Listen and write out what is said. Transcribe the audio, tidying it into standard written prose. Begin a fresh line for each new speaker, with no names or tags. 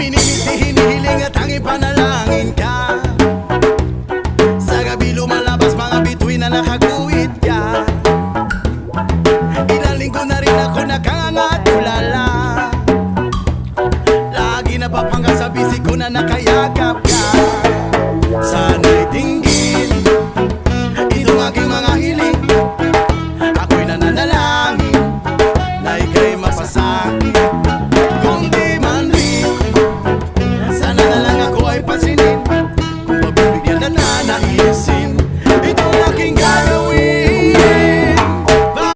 Minimiti, hinihiling at ang ipanalangin ka. Sa gabi lumalabas mga bituin na nakaguhit ka. Ilang linggo na rin ako nakanganga at ulala. Lagi napapanggap sa bisig ko na nakayaga.